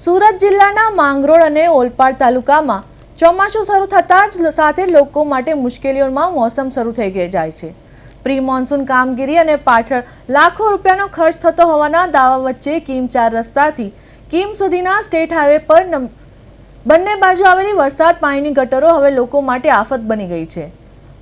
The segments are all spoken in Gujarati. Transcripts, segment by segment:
સુરત જિલ્લાના માંગરોળ અને ઓલપાડ તાલુકામાં ચોમાસું શરૂ થતાં જ સાથે લોકો માટે મુશ્કેલીઓમાં મોસમ શરૂ થઈ જાય છે। પ્રી મોન્સૂન કામગીરી અને પાછળ લાખો રૂપિયાનો ખર્ચ થતો હોવાના દાવા વચ્ચે કીમ 4 રસ્તાથી કીમ સુધીના સ્ટેટ હાઈવે પર બંને બાજુ આવેલી વરસાદ પાણીની ગટરો હવે લોકો માટે આફત બની ગઈ છે।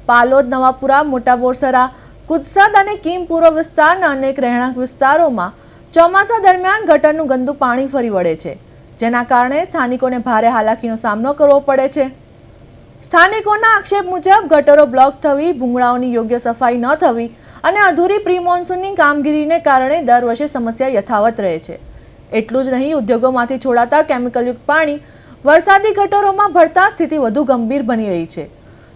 પાલોદ, નવાપુરા, મોટા બોરસરા, કુદસદ અને કીમ પૂર્વ વિસ્તારના અનેક રહેણાંક વિસ્તારોમાં ચોમાસા દરમિયાન ગટરનું ગંદુ પાણી ફરી વળે છે, જેના કારણે સ્થાનિકોને ભારે હાલાકીનો સામનો કરવો પડે છે। સ્થાનિકોના આક્ષેપ મુજબ ગટરો બ્લોક થવી, ભૂંગળાઓની યોગ્ય સફાઈ ન થવી અને અધૂરી પ્રી મોન્સૂનની કામગીરીને કારણે દર વર્ષે સમસ્યા યથાવત રહે છે। એટલું જ નહીં, ઉદ્યોગોમાંથી છોડાતા કેમિકલયુક્ત પાણી વરસાદી ગટરોમાં ભળતા સ્થિતિ વધુ ગંભીર બની રહી છે।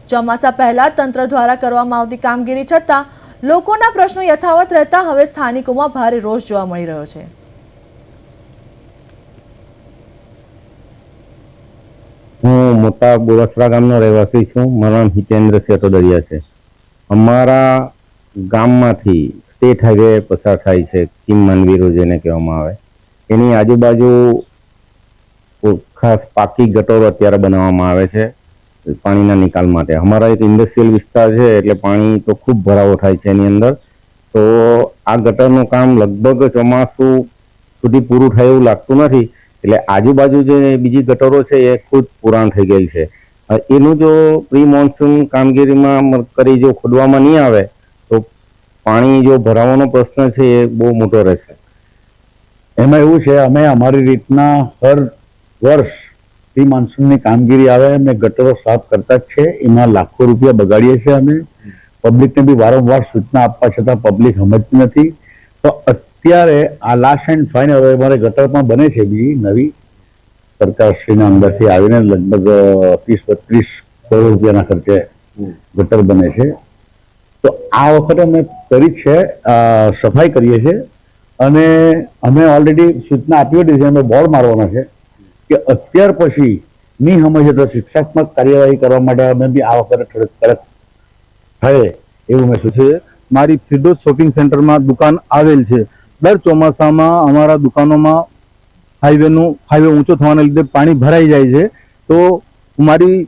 ચોમાસા પહેલા તંત્ર દ્વારા કરવામાં આવતી કામગીરી છતાં લોકોના પ્રશ્નો યથાવત રહેતા હવે સ્થાનિકોમાં ભારે રોષ જોવા મળી રહ્યો છે। હું મોટા બોરસરા ગામનો રહેવાસી છું। મારું નામ હિતેન્દ્ર સેટોદરિયા છે। અમારા ગામમાંથી સ્ટેટ હાઈવે પસાર થાય છે, કીમ માનવીરો જેને કહેવામાં આવે। એની આજુબાજુ ખાસ પાકી ગટરો અત્યારે બનાવવામાં આવે છે પાણીના નિકાલ માટે। અમારા એક ઇન્ડસ્ટ્રીયલ વિસ્તાર છે, એટલે પાણી તો ખૂબ ભરાવો થાય છે એની અંદર। તો આ ગટરનું કામ લગભગ ચોમાસું સુધી પૂરું થાય એવું લાગતું નથી, એટલે આજુબાજુ જે બીજી ગટરો છે એ ખુદ પુરાણ થઈ ગઈ છે। એનું જો પ્રી મોન્સૂન કામગીરીમાં કરી જો ખોદવામાં નહીં આવે તો પાણી જો ભરાવાનો પ્રશ્ન છે એ બહુ મોટો રહેશે। એમાં એવું છે, અમે અમારી રીતના હર વર્ષ પ્રી મોન્સૂનની કામગીરી આવે અમે ગટરો સાફ કરતા જ છે। એમાં લાખો રૂપિયા બગાડીએ છીએ અમે। પબ્લિકને બી વારંવાર સૂચના આપવા છતાં પબ્લિક સમજતી નથી। તો અત્યારે આ લાસ્ટ એન્ડ ફાઇનલ હવે અમારે ગટરમાં બને છે બી નવી સરકારશ્રીના અંદરથી આવીને લગભગ 30-32 કરોડ રૂપિયાના ખર્ચે ગટર બને છે। તો આ વખતે અમે કરી છે, સફાઈ કરીએ છીએ અને અમે ઓલરેડી સૂચના આપી હતી છે, અમે બોર્ડ મારવાના છે કે અત્યાર પછી નહીં સમજે તો શિક્ષાત્મક કાર્યવાહી કરવા માટે અમે બી આ વખતે થોડુંક કડક થાય એવું મેં સૂચવ્યું છે। મારી ફિરદોસ શોપિંગ સેન્ટરમાં દુકાન આવેલ છે। દર ચોમાસામાં અમારા દુકાનોમાં હાઈવે ઊંચો થવાના લીધે પાણી ભરાઈ જાય છે। તો મારી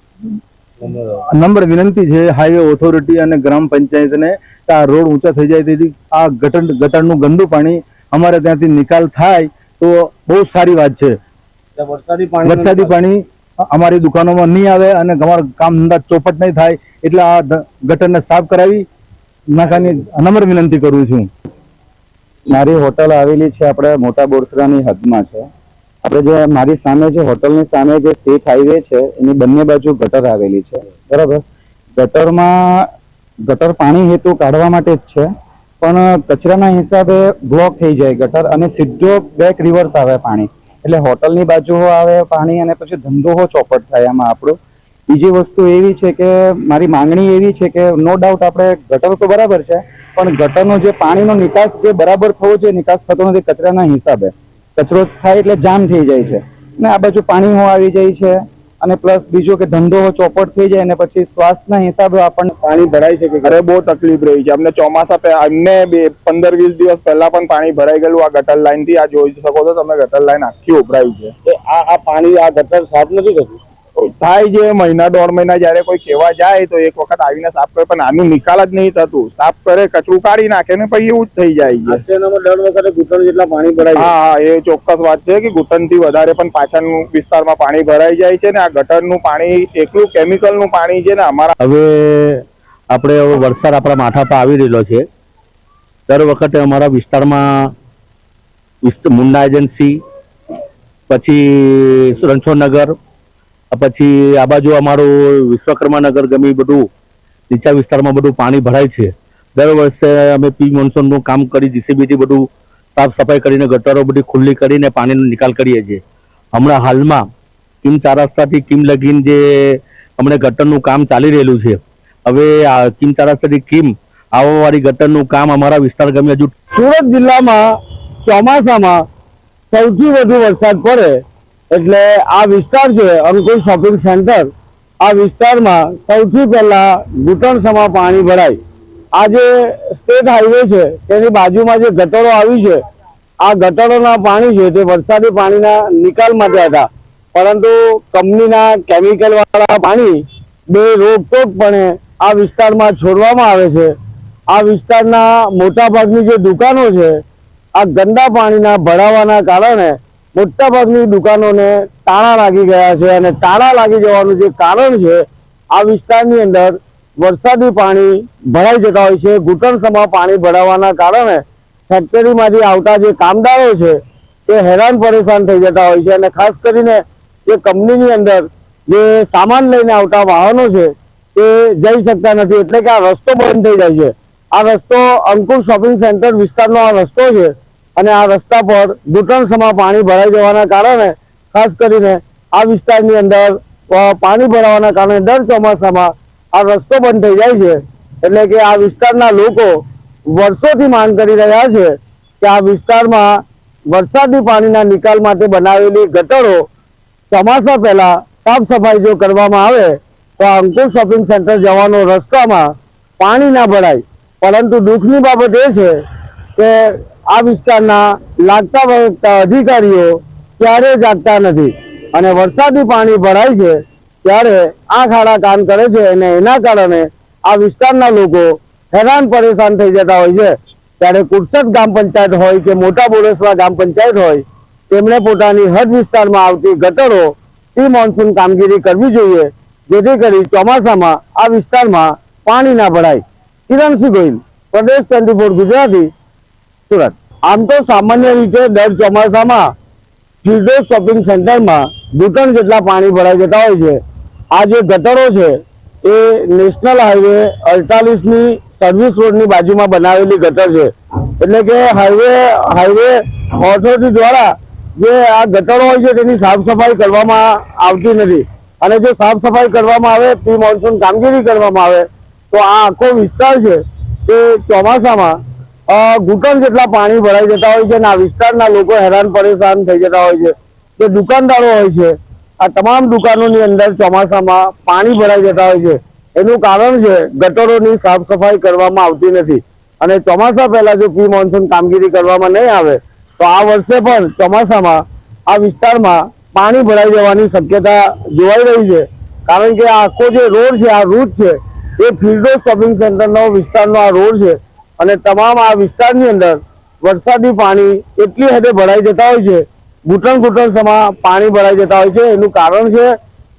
નમ્ર વિનંતી છે હાઈવે ઓથોરિટી અને ગ્રામ પંચાયતને કે આ રોડ ઊંચા થઈ જાય તેથી આ ગટરનું ગંદુ પાણી અમારે ત્યાંથી નિકાલ થાય તો બહુ સારી વાત છે। વરસાદી પાણી અમારી દુકાનોમાં નહીં આવે અને અમારું કામ ધંધા ચોપટ નહીં થાય, એટલે આ ગટરને સાફ કરાવી નાખવાની નમ્ર વિનંતી કરું છું। મારી હોટલ આવેલી છે આપણે મોટા બોરસરાની હદમાં છે। આપણે જે મારી સામે જે હોટલની સામે જે સ્ટેટ હાઈવે છે એની બંને બાજુ ગટર આવેલી છે, બરાબર। ગટર પાણી હેતુ કાઢવા માટે જ છે, પણ કચરાના હિસાબે બ્લોક થઈ જાય ગટર અને સીધો બેક રિવર્સ આવે પાણી, એટલે હોટલની બાજુ આવે પાણી અને પછી ધંધો ચોપટ થાય એમાં આપણું। બીજી વસ્તુ એવી છે કે મારી માંગણી એવી છે કે નો ડાઉટ આપણે ગટર તો બરાબર છે, પણ ગટરનો જે પાણીનો નિકાસ જે બરાબર થવો જોઈએ નિકાસ થતો નથી કચરાના હિસાબે। કચરો થાય એટલે જામ થઈ જાય છે ને આ બાજુ પાણી આવી જાય છે અને પ્લસ બીજું કે ધંધો ચોપટ થઈ જાય અને પછી સ્વાસ્થ્યના હિસાબે આપણને પાણી ભરાય છે કે અરે બહુ તકલીફ રહી છે અમને ચોમાસા અમને 15-20 દિવસ પહેલા પણ પાણી ભરાઈ ગયેલું આ ગટર લાઈન થી। આ જોઈ શકો છો તમે, ગટર લાઈન આખી ઉભરાઈ છે। તો આ પાણી આ ગટર સાફ નથી થતું, થાય છે મહિના 1.5 મહિના જયારે કોઈ કહેવા જાય તો એક વખત આવીને સાફ કરે, પણ આનું નિકાલ જ નહીં થતું। સાફ કરે, કચરું કાઢી નાખે ને પછી એવું જ થઈ જાય છે। દર વખતે ઘૂંટણ જેટલા પાણી ભરાય। હા, એ ચોક્કસ વાત છે કે ઘૂંટણ થી વધારે પણ પાછળનું વિસ્તારમાં પાણી ભરાઈ જાય છે ને આ ગટરનું પાણી એકલું કેમિકલનું પાણી છે ને અમારા હવે આપણે વરસાદ આપણા માથા પર આવી રહેલો છે। દર વખતે અમારા વિસ્તારમાં મુન્ના એજન્સી, પછી રણછોડનગર, પછી આ બાજુ અમારું વિશ્વકર્માનગર ગમે બધું નીચા વિસ્તારમાં બધું પાણી ભરાય છે। દર વર્ષે અમે પ્રી મોન્સૂનનું કામ કરી જીસીબીથી બધું સાફ સફાઈ કરીને ગટરો બધી ખુલ્લી કરીને પાણીનો નિકાલ કરીએ છીએ। હમણાં હાલમાં કીમ 4 રસ્તાથી કીમ લગીન જે હમણાં ગટરનું કામ ચાલી રહેલું છે। હવે આ કીમ 4 રસ્તાથી કીમ આવવાવાળી ગટરનું કામ અમારા વિસ્તાર ગમે હજુ સુરત જિલ્લામાં ચોમાસામાં સૌથી વધુ વરસાદ પડે એટલે આ વિસ્તાર છે અંકુર શોપિંગ સેન્ટર, આ વિસ્તારમાં સૌથી પહેલા ઘૂંટણસમાં પાણી ભરાય। આ જે સ્ટેટ હાઈવે છે તેની બાજુમાં જે ગટરો આવી છે આ ગટરોના પાણી છે તે વરસાદી પાણીના નિકાલ માટે હતા, પરંતુ કંપનીના કેમિકલ વાળા પાણી બે રોકટોકપણે આ વિસ્તારમાં છોડવામાં આવે છે. આ વિસ્તારના મોટા ભાગની જે દુકાનો છે આ ગંદા પાણીના ભરાવાના કારણે મોટા ભાગની દુકાનોને તાળા લાગી ગયા છે, અને તાળા લાગી જવાનું જે કારણ છે આ વિસ્તારની અંદર વરસાદી પાણી ભરાઈ જતા હોય છે. ઘૂંટણસમાં પાણી ભરાવાના કારણે ફેક્ટરીમાંથી આવતા જે કામદારો છે તે હેરાન પરેશાન થઈ જતા હોય છે, અને ખાસ કરીને જે કંપનીની અંદર જે સામાન લઈને આવતા વાહનો છે તે જઈ શકતા નથી, એટલે કે આ રસ્તો બંધ થઈ જાય છે. આ રસ્તો અંકુર શોપિંગ સેન્ટર વિસ્તારનો આ રસ્તો છે, અને આ રસ્તા પર ઘૂંટણસમાં પાણી ભરાઈ જવાના કારણે ખાસ કરીને આ વિસ્તારની અંદર પાણી ભરાવાના કારણે દર ચોમાસામાં આ રસ્તો બંધ થઈ જાય છે. એટલે કે આ વિસ્તારના લોકો વર્ષોથી માંગ કરી રહ્યા છે કે આ વિસ્તારમાં વરસાદી પાણીના નિકાલ માટે બનાવેલી ગટરો ચોમાસા પહેલા સાફ સફાઈ જો કરવામાં આવે તો આ અંકુર શોપિંગ સેન્ટર જવાનો રસ્તામાં પાણી ના ભરાય. પરંતુ દુઃખની બાબત એ છે કે આ વિસ્તારના લાગતા વળગતા અધિકારીઓ ક્યારે જાગતા નથી, અને વરસાદી પાણી ભરાય છે ત્યારે આંખ આડા કાન કરે છે, અને એના કારણે આ વિસ્તારના લોકો હેરાન પરેશાન થઈ જતા હોય છે. ત્યારે કુરસદ ગ્રામ પંચાયત હોય કે મોટા બોરેસરા ગ્રામ પંચાયત હોય, તેમણે પોતાની હદ વિસ્તારમાં આવતી ગટરો પ્રી મોન્સૂન કામગીરી કરવી જોઈએ, જેથી કરી ચોમાસામાં આ વિસ્તારમાં પાણી ના ભરાય. કિરણસિંહ ગોહિલ, પ્રદેશ 24 ગુજરાતી, સુરત. આમ તો સામાન્ય રીતે દર ચોમાસામાં ફિરડોઝ શોપિંગ સેન્ટરમાં ઘૂંટણ જેટલા પાણી ભરાઈ જતા હોય છે. આ જે ગટરો છે એ નેશનલ હાઈવે 48ની સર્વિસ રોડની બાજુમાં બનાવેલી ગટર છે, એટલે કે હાઈવે ઓથોરિટી દ્વારા જે આ ગટરો હોય છે તેની સાફ સફાઈ કરવામાં આવતી નથી, અને જો સાફ સફાઈ કરવામાં આવે, પ્રી મોન્સૂન કામગીરી કરવામાં આવે તો આ આખો વિસ્તાર છે તે ચોમાસામાં ઘૂંટણ જેટલા પાણી ભરાઈ જતા હોય છે, અને આ વિસ્તારના લોકો હેરાન પરેશાન થઈ જતા હોય છે. જે દુકાનદારો હોય છે આ તમામ દુકાનોની અંદર ચોમાસામાં પાણી ભરાઈ જતા હોય છે. એનું કારણ છે ગટરોની સાફ સફાઈ કરવામાં આવતી નથી, અને ચોમાસા પહેલા જો પ્રી મોન્સૂન કામગીરી કરવામાં નહીં આવે તો આ વર્ષે પણ ચોમાસામાં આ વિસ્તારમાં પાણી ભરાઈ જવાની શક્યતા જોવાઈ રહી છે. કારણ કે આ આખો જે રોડ છે, આ રૂટ છે એ ફિરડોઝ શોપિંગ સેન્ટરનો વિસ્તારનો આ રોડ છે, અને તમામ આ વિસ્તારની અંદર વરસાદી પાણી એટલી હદે ભરાઈ જતા હોય છે, ઘૂંટણ સમા પાણી ભરાઈ જતા હોય છે. એનું કારણ છે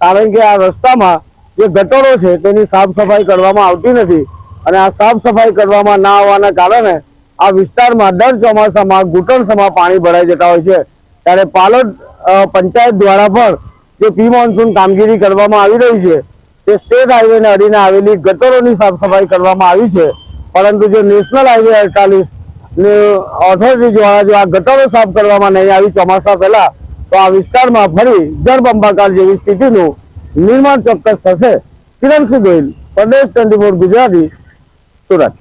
કારણ કે આ રસ્તામાં જે ગટરો છે તેની સાફ સફાઈ કરવામાં આવતી નથી, અને આ સાફ સફાઈ કરવામાં ના આવવાના કારણે આ વિસ્તારમાં દર ચોમાસામાં ઘૂંટણ સમા પાણી ભરાઈ જતા હોય છે. ત્યારે પાલોદ પંચાયત દ્વારા પણ જે પ્રી મોન્સૂન કામગીરી કરવામાં આવી રહી છે તે સ્ટેટ હાઈવેને અડીને આવેલી ગટરોની સાફ સફાઈ કરવામાં આવી છે, પરંતુ જો નેશનલ હાઈવે 48 ઓથોરિટી દ્વારા જો આ ગટરો સાફ કરવામાં નહીં આવી ચોમાસા પહેલા, તો આ વિસ્તારમાં ફરી જળબંબાકાર જેવી સ્થિતિનું નિર્માણ ચોક્કસ થશે. કિરણસિંહ ગોહિલ, પ્રદેશ 24 ગુજરાતી, સુરત.